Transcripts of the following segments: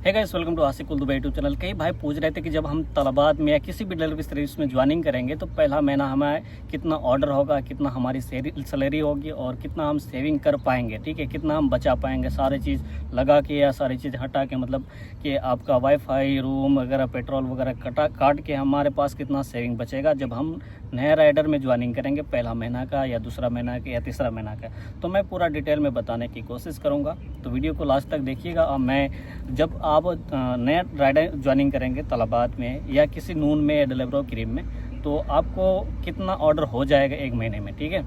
है guys, welcome to आसिक कुल Dubai YouTube channel. कई भाई पूछ रहे थे कि जब हम तलबात में या किसी भी डिलीवरी सर्विस में ज्वाइनिंग करेंगे तो पहला महीना हमें कितना ऑर्डर होगा, कितना हमारी सैलरी होगी और कितना हम सेविंग कर पाएंगे, ठीक है, कितना हम बचा पाएंगे सारी चीज़ लगा के या सारी चीज़ हटा के, मतलब कि आपका वाईफाई, रूम वगैरह, पेट्रोल वगैरह काट के हमारे पास कितना सेविंग बचेगा जब हम नया राइडर में ज्वाइनिंग करेंगे, पहला महीना का या दूसरा महीना का या तीसरा महीना का। तो मैं पूरा डिटेल में बताने की कोशिश करूँगा, तो वीडियो को लास्ट तक देखिएगा। और मैं जब आप नया राइडर ज्वाइनिंग करेंगे तलबात में या किसी नून में या डिलीवरो क्रीम में, तो आपको कितना ऑर्डर हो जाएगा एक महीने में, ठीक है।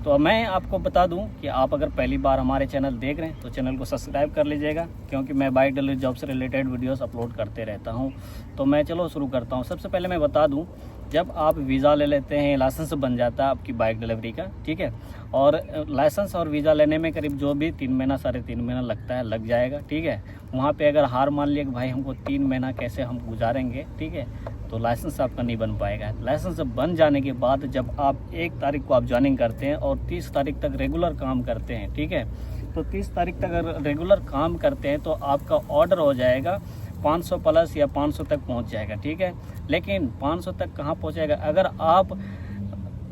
तो मैं आपको बता दूं कि आप अगर पहली बार हमारे चैनल देख रहे हैं तो चैनल को सब्सक्राइब कर लीजिएगा, क्योंकि मैं बाइक डिलीवरी जॉब से रिलेटेड वीडियोस अपलोड करते रहता हूं। तो मैं चलो शुरू करता हूं। सबसे पहले मैं बता दूं, जब आप वीज़ा ले लेते हैं, लाइसेंस बन जाता है आपकी बाइक डिलीवरी का, ठीक है, और लाइसेंस और वीज़ा लेने में करीब जो भी 3 महीना 3.5 महीना लगता है, लग जाएगा, ठीक है। वहाँ पे अगर हार मान लिया कि भाई हमको 3 महीना कैसे हम गुजारेंगे, ठीक है, तो लाइसेंस आपका नहीं बन पाएगा। लाइसेंस बन जाने के बाद जब आप 1 तारीख को आप ज्वाइनिंग करते हैं और 30 तारीख तक रेगुलर काम करते हैं, ठीक है, तो 30 तारीख तक अगर रेगुलर काम करते हैं तो आपका ऑर्डर हो जाएगा 500 प्लस या 500 तक पहुंच जाएगा, ठीक है। लेकिन 500 तक कहां पहुंचेगा? अगर आप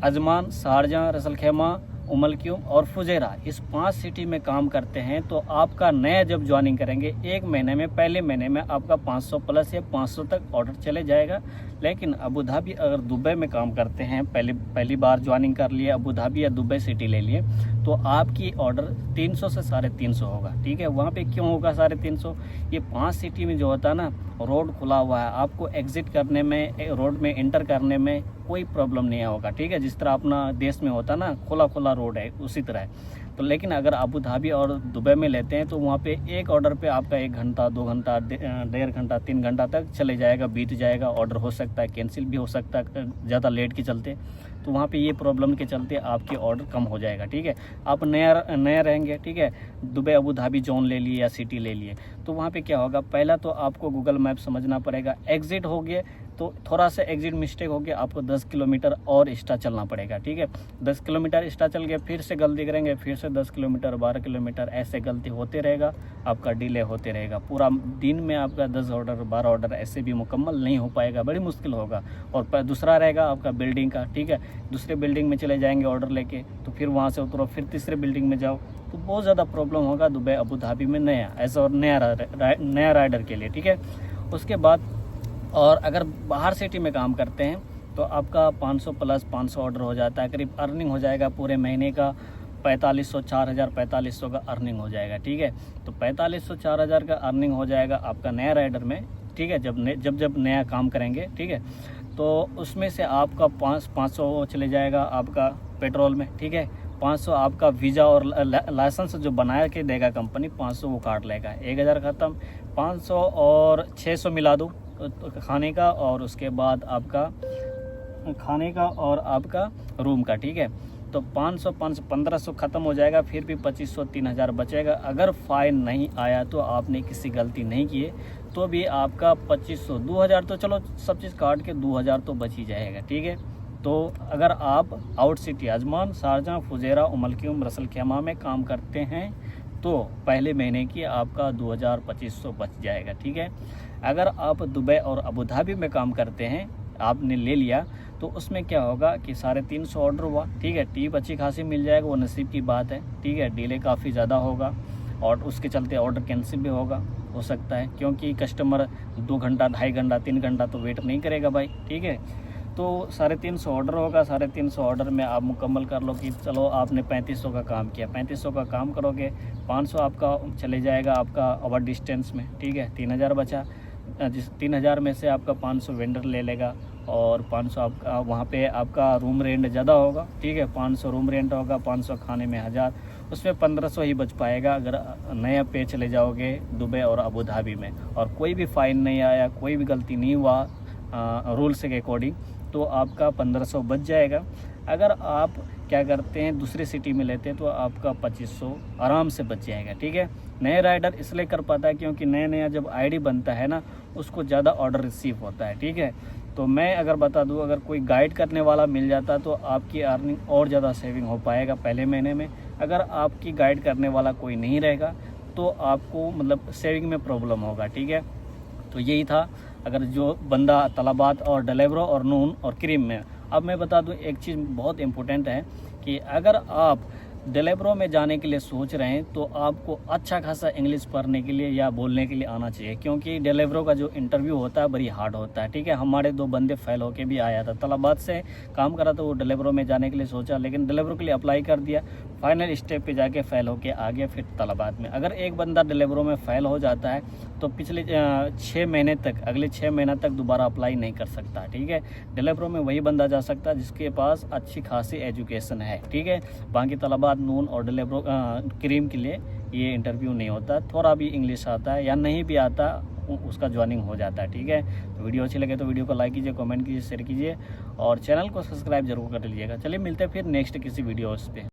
अजमान, शारजाह, रसल खेमा, उमल क्यूम और फुजेरा इस 5 सिटी में काम करते हैं तो आपका नया जब ज्वाइनिंग करेंगे 1 महीने में, पहले महीने में आपका 500 प्लस या 500 तक ऑर्डर चले जाएगा। लेकिन अबू धाबी अगर दुबई में काम करते हैं, पहली बार ज्वाइनिंग कर लिए, अबू धाबी या दुबई सिटी ले लिए, तो आपकी ऑर्डर 300 से 350 होगा, ठीक है। वहाँ पे क्यों होगा 350? ये 5 सिटी में जो होता है ना, रोड खुला हुआ है, आपको एग्जिट करने में, रोड में एंटर करने में कोई प्रॉब्लम नहीं होगा, ठीक है। जिस तरह अपना देश में होता ना, खुला रोड है, उसी तरह है। तो लेकिन अगर अबू धाबी और दुबई में लेते हैं तो वहाँ पे एक ऑर्डर पे आपका 1 घंटा, 2 घंटा, 1.5 घंटा, 3 घंटा तक चले जाएगा, बीत जाएगा। ऑर्डर हो सकता है कैंसिल भी हो सकता है ज़्यादा लेट के चलते, तो वहाँ पे ये प्रॉब्लम के चलते आपके ऑर्डर कम हो जाएगा, ठीक है। आप नया रहेंगे, ठीक है, दुबई अबू धाबी जोन ले लिए या सिटी ले लिए, तो वहाँ पे क्या होगा, पहला तो आपको गूगल मैप समझना पड़ेगा। एग्जिट हो गए तो थोड़ा सा एग्जिट मिस्टेक हो गया, आपको 10 किलोमीटर और एक्स्ट्रा चलना पड़ेगा, ठीक है। 10 किलोमीटर एक्स्ट्रा चल गया, फिर से गलती करेंगे, फिर से 10 किलोमीटर, 12 किलोमीटर, ऐसे गलती होते रहेगा, आपका डिले होते रहेगा। पूरा दिन में आपका 10 ऑर्डर, 12 ऑर्डर ऐसे भी मुकम्मल नहीं हो पाएगा, बड़ी मुश्किल होगा। और दूसरा रहेगा आपका बिल्डिंग का, ठीक है, दूसरे बिल्डिंग में चले जाएंगे ऑर्डर लेके, तो फिर वहाँ से उतरो, फिर तीसरे बिल्डिंग में जाओ, तो बहुत ज़्यादा प्रॉब्लम होगा दुबई अबू धाबी में नया ऐसा और नया राइडर के लिए, ठीक है। उसके बाद और अगर बाहर सिटी में काम करते हैं तो आपका 500 प्लस 500 ऑर्डर हो जाता है, करीब अर्निंग हो जाएगा पूरे महीने का 4500, 4000, 4500 का अर्निंग हो जाएगा, ठीक है। तो 4500, 4000 का अर्निंग हो जाएगा आपका नया राइडर में, ठीक है, जब नया काम करेंगे, ठीक है। तो उसमें से आपका 500 चले जाएगा आपका पेट्रोल में, ठीक है। 500 आपका वीज़ा और लाइसेंस जो बना के देगा कंपनी, 500 वो काट लेगा, 1000 ख़त्म। 500 और 600 मिला दो खाने का, और उसके बाद आपका खाने का और आपका रूम का, ठीक है। तो 500 1500 ख़त्म हो जाएगा, फिर भी 2500, 3000 बचेगा। अगर फाइन नहीं आया तो आपने किसी गलती नहीं की तो भी आपका 2500, 2000, तो चलो सब चीज़ काट के 2000 तो बच ही जाएगा, ठीक है। तो अगर आप out city Ajman, Sharjah, Fujairah, Umm Al Quwain, Ras Al Khaimah में काम करते हैं तो पहले महीने की आपका 2000, 2500 बच जाएगा, ठीक है। अगर आप दुबई और अबू धाबी में काम करते हैं, आपने ले लिया, तो उसमें क्या होगा कि 350 ऑर्डर हुआ, ठीक है, टिप अच्छी खासी मिल जाएगा, वो नसीब की बात है, ठीक है। डिले काफ़ी ज़्यादा होगा और उसके चलते ऑर्डर कैंसिल भी हो सकता है, क्योंकि कस्टमर 2 घंटा, 2.5 घंटा, 3 घंटा तो वेट नहीं करेगा भाई, ठीक है। तो 350 ऑर्डर होगा, 350 ऑर्डर में आप मुकम्मल कर लो कि चलो आपने 3500 का काम किया, 3500 का काम करोगे, 500 आपका चले जाएगा आपका ओवर डिस्टेंस में, ठीक है, 3000 बचा। जिस 3000 में से आपका 500 वेंडर ले लेगा और 500 आपका वहाँ पे आपका रूम रेंट ज़्यादा होगा, ठीक है, 500 रूम रेंट होगा, 500 खाने में 1000, उसमें 1500 ही बच पाएगा अगर नया पे चले जाओगे दुबई और अबू धाबी में, और कोई भी फ़ाइन नहीं आया, कोई भी गलती नहीं हुआ रूल्स के अकॉर्डिंग, तो आपका 1500 बच जाएगा। अगर आप क्या करते हैं दूसरी सिटी में लेते हैं तो आपका 2500 आराम से बच जाएगा, ठीक है। नए राइडर इसलिए कर पाता है क्योंकि नया जब आईडी बनता है ना, उसको ज़्यादा ऑर्डर रिसीव होता है, ठीक है। तो मैं अगर बता दूं, अगर कोई गाइड करने वाला मिल जाता तो आपकी अर्निंग और ज़्यादा सेविंग हो पाएगा पहले महीने में। अगर आपकी गाइड करने वाला कोई नहीं रहेगा तो आपको मतलब सेविंग में प्रॉब्लम होगा, ठीक है। तो यही था, अगर जो बंदा तलबात और डेलिवरो और नून और क्रीम में। अब मैं बता दूं एक चीज़ बहुत इम्पोर्टेंट है कि अगर आप डेलिवरो में जाने के लिए सोच रहे हैं तो आपको अच्छा खासा इंग्लिश पढ़ने के लिए या बोलने के लिए आना चाहिए, क्योंकि डेलिवरो का जो इंटरव्यू होता है बड़ी हार्ड होता है, ठीक है। हमारे 2 बंदे फेल होके भी आया था, तलबात से काम करा, तो वो डेलिवरो में जाने के लिए सोचा, लेकिन डेलिवरो के लिए अप्लाई कर दिया, फाइनल स्टेप पे जाके फेल होके आ गया, फिर तलबात में। अगर एक बंदा डेलिवरो में फेल हो जाता है तो पिछले 6 महीने तक, अगले 6 महीना तक दोबारा अप्लाई नहीं कर सकता, ठीक है। डेलिवरो में वही बंदा जा सकता है जिसके पास अच्छी खासी एजुकेशन है, ठीक है। बाकी तलबात, नून और डेलिवरो क्रीम के लिए ये इंटरव्यू नहीं होता, थोड़ा भी इंग्लिश आता है या नहीं भी आता उसका ज्वाइनिंग हो जाता है, ठीक है। तो वीडियो अच्छी लगे तो वीडियो को लाइक कीजिए, कमेंट कीजिए, शेयर कीजिए और चैनल को सब्सक्राइब जरूर कर लीजिएगा। चलिए मिलते हैं फिर नेक्स्ट किसी वीडियोस पे।